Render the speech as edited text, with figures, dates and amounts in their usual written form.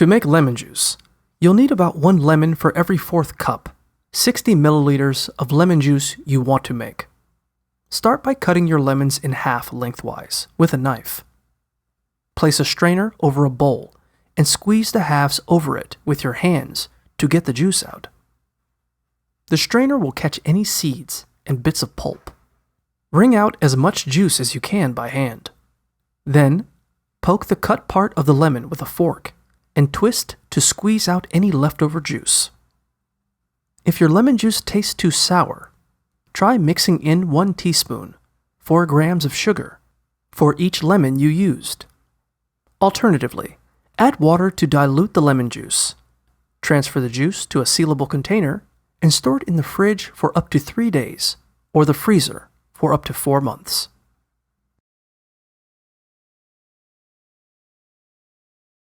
To make lemon juice, you'll need about 1 lemon for every 1/4 cup, 60 milliliters of lemon juice you want to make. Start by cutting your lemons in half lengthwise with a knife. Place a strainer over a bowl and squeeze the halves over it with your hands to get the juice out. The strainer will catch any seeds and bits of pulp. Wring out as much juice as you can by hand. Then, poke the cut part of the lemon with a fork and twist to squeeze out any leftover juice. If your lemon juice tastes too sour, try mixing in 1 teaspoon, 4 grams of sugar, for each lemon you used. Alternatively, add water to dilute the lemon juice. Transfer the juice to a sealable container and store it in the fridge for up to 3 days, or the freezer for up to 4 months.